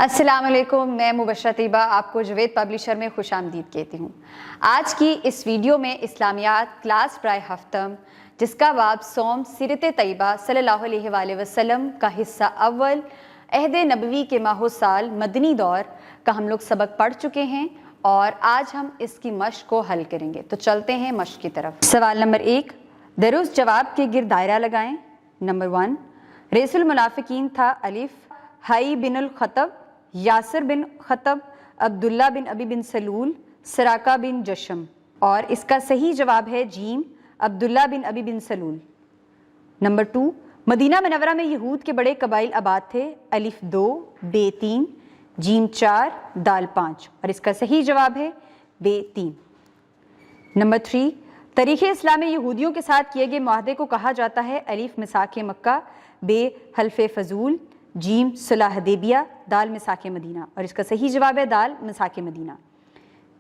अस्सलाम वालेकुम, मैं मुबशरा तैयबा आपको जवेद पब्लिशर में खुश आमदीद कहती हूँ। आज की इस वीडियो में इस्लामियात क्लास बराए हफ्तम जिसका बाब सोम सीरत तैयबा सल्लल्लाहु अलैहि वसल्लम का हिस्सा अव्वल अहद नबवी के माहो साल मदनी दौर का हम लोग सबक पढ़ चुके हैं और आज हम इसकी मश्क को हल करेंगे। तो चलते हैं मश्क की तरफ। सवाल नंबर 1, दरुस्त जवाब के गिर्द दायरा लगाएं। नंबर 1, रईसुल मुनाफिकीन था अलिफ हई बिन खतब, यासिर बिन खतब, अब्दुल्ला बिन अबी बिन सलूल, सराका बिन जशम। और इसका सही जवाब है जीम, अब्दुल्ला बिन अबी बिन सलूल। नंबर 2, मदीना मनवरा में यहूद के बड़े कबाइल आबाद थे, अलिफ 2, बे 3, जीम 4, दाल 5। और इसका सही जवाब है बे 3। नंबर 3, तारीख़ इस्लाम में यहूदियों के साथ किए गए मुआहदे को कहा जाता है, अलिफ मिसाक मक्का, बे हल्फ़े फजूल, जीम सुलह हदैबिया, दाल मिसाक मदीना। और इसका सही जवाब है दाल मिसाक मदीना।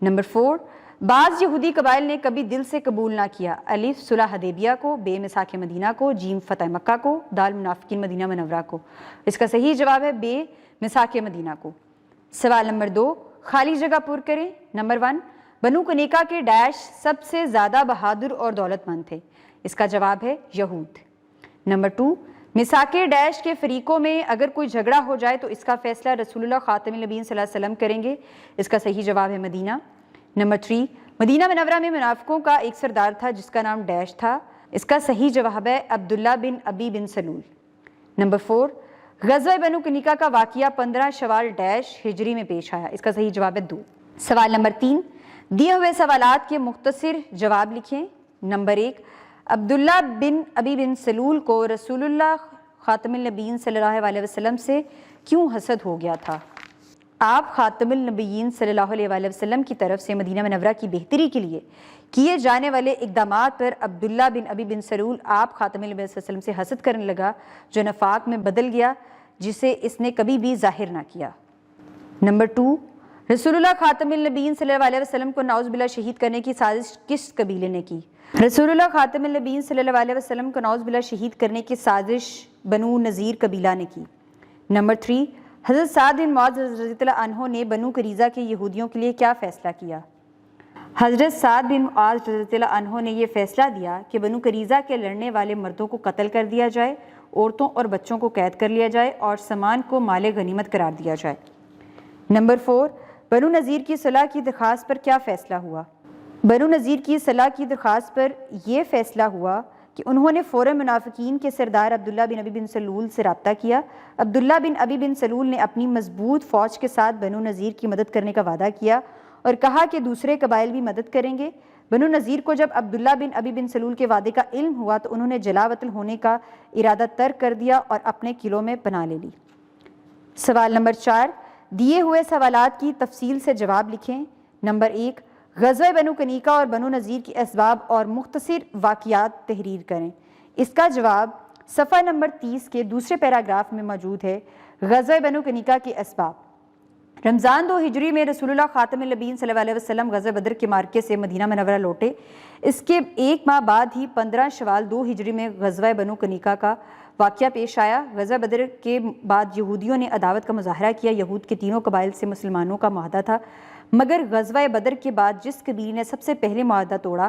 नंबर 4, बाज़ यहूदी कबाइल ने कभी दिल से कबूल ना किया, अलिफ सुलह हदैबिया को, बे मिसाक मदीना को, जीम फ़तह मक्का को, दाल मुनाफिकीन मदीना मनवरा को। इसका सही जवाब है बे मिसाक मदीना को। सवाल नंबर 2, खाली जगह पुर करें। नंबर 1, बनु कनीका के डैश सबसे ज़्यादा बहादुर और दौलतमंद थे। इसका जवाब है यहूद। नंबर 2, मिसाके डैश के फरीकों में अगर कोई झगड़ा हो जाए तो इसका फैसला रसूलुल्लाह खातमुन नबीय्यीन सल्लल्लाहु अलैहि वसल्लम करेंगे। इसका सही जवाब है मदीना। नंबर 3, मदीना मनवरा में मुनाफिकों का एक सरदार था जिसका नाम डैश था। इसका सही जवाब है अब्दुल्ला बिन अबी बिन सलूल। नंबर 4, ग़ज़वा बनु कनीका का वाक़िया 15 शवाल डैश हिजरी में पेश आया। इसका सही जवाब है 2। सवाल नंबर 3, दिए हुए सवालात के मुख्तसर जवाब लिखें। नंबर 1, अब्दुल्ला बिन अबी बिन सलूल को रसूलुल्लाह खातमुन नबीय्यीन सल्लल्लाहु अलैहि वसल्लम से क्यों हसद हो गया था? आप खातमुन नबीय्यीन सल्लल्लाहु अलैहि वसल्लम की तरफ से मदीना मनवरा की बेहतरी के लिए किए जाने वाले इक़दामात पर अब्दुल्ला बिन अबी बिन सलूल आप खातमुन नबीय्यीन सल्लल्लाहु अलैहि वसल्लम से हसद करने लगा, जो नफाक में बदल गया जिसे इसने कभी भी जाहिर ना किया। नंबर 2, रसूलुल्लाह खातमुन नबीय्यीन सल्लल्लाहु अलैहि वसल्लम को नाउज़ुबिल्लाह शहीद करने की साजिश किस कबीले ने की? रसूलुल्लाह खातमुन नबीय्यीन सल्लल्लाहु अलैहि वसल्लम को नाउज़ुबिल्लाह शहीद करने की साजिश बनु नज़ीर कबीला ने की। नंबर 3, हज़रत साद बिन मुआज़ रज़ियल्लाहु अन्हु ने बनु करीज़ा के यहूदियों के लिए क्या फ़ैसला किया? हज़रत साद बिन मुआज़ रज़ियल्लाहु अन्हु ने यह फ़ैसला दिया कि बनु करीज़ा के लड़ने वाले मर्दों को कत्ल कर दिया जाए, औरतों और बच्चों को कैद कर लिया जाए और सामान को माले गनीमत करार दिया जाए। नंबर 4, बनु नज़ीर की सलाह की दरख्वास्त पर क्या फ़ैसला हुआ? बनु नज़ीर की सलाह की दरख्वास्त पर यह फ़ैसला हुआ कि उन्होंने फ़ौरन मुनाफिकीन के सरदार अब्दुल्ला बिन अबी बिन सलूल से रब्ता किया। अब्दुल्ला बिन अबी बिन सलूल ने अपनी मजबूत फ़ौज के साथ बनु नज़ीर की मदद करने का वादा किया और कहा कि दूसरे कबाइल भी मदद करेंगे। बनु नज़ीर को जब अब्दुल्ला बिन अबी बिन सलूल के वादे का इल्म हुआ तो उन्होंने जलावतन होने का इरादा तर्क कर दिया और अपने किलों में पनाह ले ली। सवाल नंबर 4, दिए हुए सवालात की तफसील से जवाब लिखें। नंबर 1, ग़ज़वा बनु कनीका और बनु नज़ीर की असबाब और मुख्तसर वाक़ियात तहरीर करें। इसका जवाब सफ़ा नंबर 30 के दूसरे पैराग्राफ में मौजूद है। ग़ज़वा बनु कनीका के असबाब: रमज़ान 2 हिजरी में रसूलुल्लाह खातमुन नबीय्यीन सल्लल्लाहु अलैहि वसल्लम ग़ज़वा बदर के मार्के से मदीना मनवरा लौटे। इसके एक माह बाद ही 15 शवाल 2 हिजरी में ग़ज़वा बनु कनीका का वाक़या पेश आया। ग़ज़वा बदर के बाद यहूदियों ने अदावत का मुज़ाहरा किया। यहूद के तीनों कबाइल से मुसलमानों का मुआहदा था, मगर ग़ज़वा बदर के बाद जिस कबीले ने सबसे पहले मुआहदा तोड़ा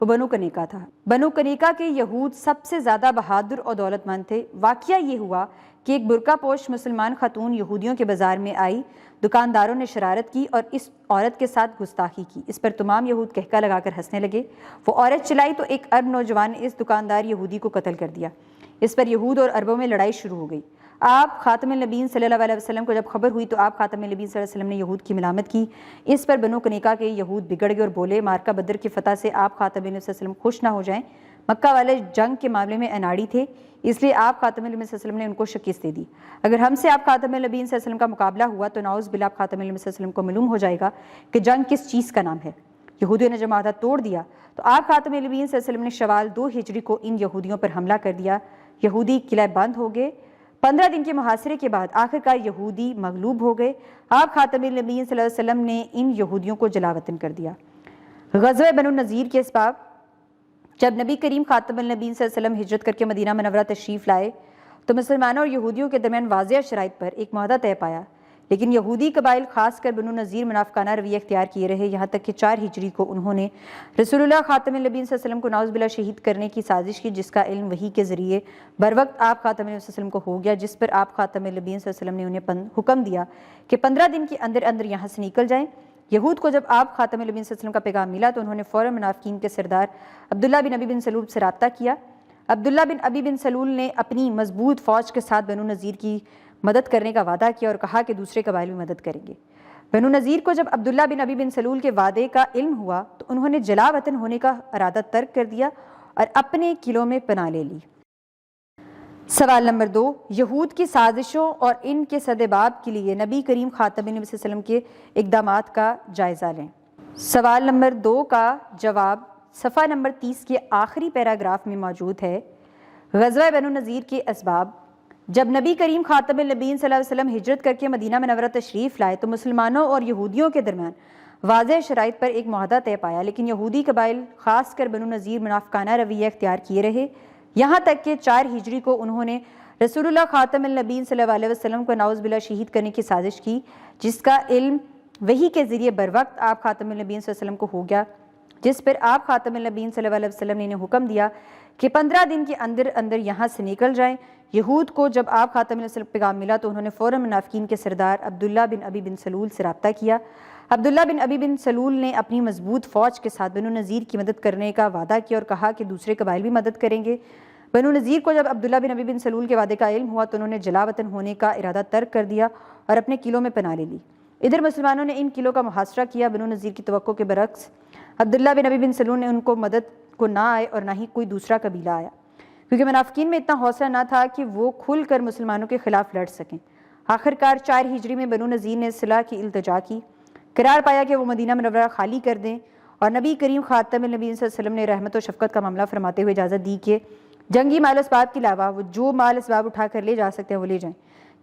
वो बनु कनीका था। बनु कनीका के यहूद सबसे ज़्यादा बहादुर और दौलतमंद थे। वाक़या ये हुआ कि एक बुरका पोश मुसलमान खातून यहूदियों के बाज़ार में आई। दुकानदारों ने शरारत की और इस औरत के साथ गुस्ताखी की। इस पर तमाम यहूद कहका लगाकर हंसने लगे। वो औरत चलाई तो एक अरब नौजवान ने इस दुकानदार यहूदी को कत्ल कर दिया। इस पर यहूद और अरबों में लड़ाई शुरू हो गई। आप खातमुन नबीय्यीन सल्लल्लाहु अलैहि वसल्लम को जब खबर हुई तो आप खातमुन नबीय्यीन सल्लल्लाहु अलैहि वसल्लम ने यहूद की मलामत की। इस पर बनु कनीका के यहूद बिगड़ गए और बोले, मार्का बदर की फ़तह से आप खातमुन नबीय्यीन सल्लल्लाहु अलैहि वसल्लम खुश ना हो जाएं। मक्का वाले जंग के मामले में अनाड़ी थे, इसलिए आप खातमुन नबीय्यीन सल्लल्लाहु अलैहि वसल्लम ने उनको शिकस्त दे दी। अगर हमसे आप खातमुन नबीय्यीन सल्लल्लाहु अलैहि वसल्लम का मुकाबला हुआ तो नाउज़ बिल्लाह आप खातमुन नबीय्यीन सल्लल्लाहु अलैहि वसल्लम को मालूम हो जाएगा कि जंग किस चीज़ का नाम है। यहूदियों ने जब मुआहदा तोड़ दिया तो आप खातमुन नबीय्यीन सल्लल्लाहु अलैहि वसल्लम ने शवाल 2 हिजरी को इन यहूदियों पर हमला कर दिया। यहूदी किला बंद हो गए। 15 दिन के मुहासरे के बाद आखिरकार यहूदी मगलूब हो गए। आप खातमुन नबीय्यीन सल्लल्लाहु अलैहि वसल्लम ने इन यहूदियों को जलावतन कर दिया। ग़ज़वा बनु नज़ीर के असबाब: जब नबी करीम खातमुन नबीय्यीन सल्लल्लाहु अलैहि वसल्लम हिजरत करके मदीना मनवरा तशरीफ़ लाए तो मुसलमानों और यहूदियों के दरमियान वाज़ेह शराइत पर एक मुआहदा तय पाया لیکن یہودی قبائل خاص کر بنو نذیر منافقانہ رویہ اختیار کیے رہے، یہاں تک کہ 4 ہجری کو انہوں نے رسول اللہ خاتم النبیین صلی اللہ علیہ وسلم کو نعوذ باللہ شہید کرنے کی سازش کی، جس کا علم وحی کے ذریعے بروقت آپ خاتم النبیین صلی اللہ علیہ وسلم کو ہو گیا، جس پر آپ خاتم النبیین صلی اللہ علیہ وسلم نے انہیں حکم دیا کہ 15 دن کے اندر اندر یہاں سے نکل جائیں۔ یہود کو جب آپ خاتم النبیین صلی اللہ علیہ وسلم کا پیغام ملا تو انہوں نے فوراً منافقین کے سردار عبداللہ بن ابی بن سلول سے رابطہ کیا۔ عبداللہ بن ابی بن سلول نے اپنی مضبوط فوج کے ساتھ بنو نذیر کی مدد کرنے کا وعدہ کیا اور کہا کہ دوسرے قبائل بھی مدد کریں گے۔ بنو نذیر کو جب عبداللہ بن ابی بن سلول کے وعدے کا علم ہوا تو انہوں نے جلا وطن ہونے کا ارادہ ترک کر دیا اور اپنے قلعوں میں پناہ لے لی۔ سوال نمبر 2، یہود کی سازشوں اور ان کے سدباب کے لیے نبی کریم خاتم النبی صلی اللہ علیہ وسلم کے اقدامات کا جائزہ لیں۔ سوال نمبر 2 کا جواب صفحہ نمبر 30 کے آخری پیراگراف میں موجود ہے۔ غزوہ بنو نذیر کے اسباب۔ جب نبی کریم خاتم النبیین صلی اللہ علیہ وسلم ہجرت کر کے مدینہ منورہ تشریف لائے تو مسلمانوں اور یہودیوں کے درمیان واضح شرائط پر ایک معاہدہ طے پایا، لیکن یہودی قبائل خاص کر بنو نذیر منافقانہ رویہ اختیار کیے رہے، یہاں تک کہ 4 ہجری کو انہوں نے رسول اللہ خاتم النبیین صلی اللہ علیہ وسلم کو نعوذ باللہ شہید کرنے کی سازش کی، جس کا علم وحی کے ذریعے بروقت آپ خاتم النبیین صلی اللہ علیہ وسلم کو ہو گیا، جس پر آپ خاتم النبیین صلی اللہ علیہ وسلم نے انہیں حکم دیا کہ 15 دن کے اندر اندر یہاں سے نکل جائیں۔ یہود کو جب آپ خاتم النبیین صلی اللہ علیہ وسلم پیغام ملا تو انہوں نے فوراً منافقین کے سردار عبداللہ بن ابی بن سلول سے رابطہ کیا۔ عبداللہ بن ابی بن سلول نے اپنی مضبوط فوج کے ساتھ بنو نذیر کی مدد کرنے کا وعدہ کیا اور کہا کہ دوسرے قبائل بھی مدد کریں گے۔ بنو نذیر کو جب عبداللہ بن ابی بن سلول کے وعدے کا علم ہوا تو انہوں نے جلا وطن ہونے کا ارادہ ترک کر دیا اور اپنے قلعوں میں پناہ لے لی۔ ادھر مسلمانوں نے ان قلعوں کا محاصرہ کیا۔ بنو نذیر کی توقع کے برعکس عبداللہ بن ابی بن سلول نے ان کو مدد کو نہ آئے اور نہ ہی کوئی دوسرا قبیلہ آیا، کیونکہ منافقین میں اتنا حوصلہ نہ تھا کہ وہ کھل کر مسلمانوں کے خلاف لڑ سکیں۔ آخرکار 4 ہجری میں بنو نذیر نے صلح کی التجا کی، قرار پایا کہ وہ مدینہ منورہ خالی کر دیں، اور نبی کریم خاتم النبیین صلی اللہ علیہ وسلم نے رحمت و شفقت کا معاملہ فرماتے ہوئے اجازت دی کہ جنگی مال و اسباب کے علاوہ وہ جو مال اسباب اٹھا کر لے جا سکتے ہیں وہ لے جائیں،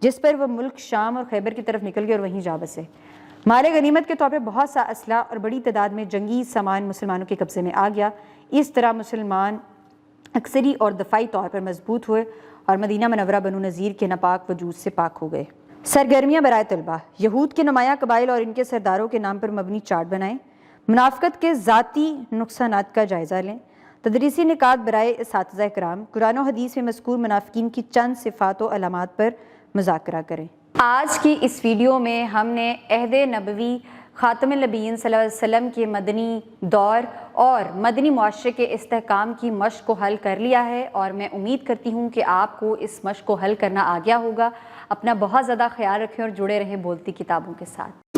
جس پر وہ ملک شام اور خیبر کی طرف نکل گئے اور وہیں جا بسے۔ مال غنیمت کے طور پر بہت سا اسلحہ اور بڑی تعداد میں جنگی سامان مسلمانوں کے قبضے میں آ گیا۔ اس طرح مسلمان عسکری اور دفاعی طور پر مضبوط ہوئے اور مدینہ منورہ بنو نذیر کے ناپاک وجود سے پاک ہو گئے۔ سرگرمیاں برائے طلبہ۔ یہود کے نمایاں قبائل اور ان کے سرداروں کے نام پر مبنی چارٹ بنائیں۔ منافقت کے ذاتی نقصانات کا جائزہ لیں۔ تدریسی نکات برائے اساتذہ کرام۔ قرآن و حدیث میں مذکور منافقین کی چند صفات و علامات پر مذاکرہ کریں۔ آج کی اس ویڈیو میں ہم نے عہد نبوی، خاتم النبیین صلی اللہ علیہ وسلم کے مدنی دور اور مدنی معاشرے کے استحکام کی مشق کو حل کر لیا ہے، اور میں امید کرتی ہوں کہ آپ کو اس مشق کو حل کرنا آ گیا ہوگا۔ اپنا بہت زیادہ خیال رکھیں اور جڑے رہیں بولتی کتابوں کے ساتھ۔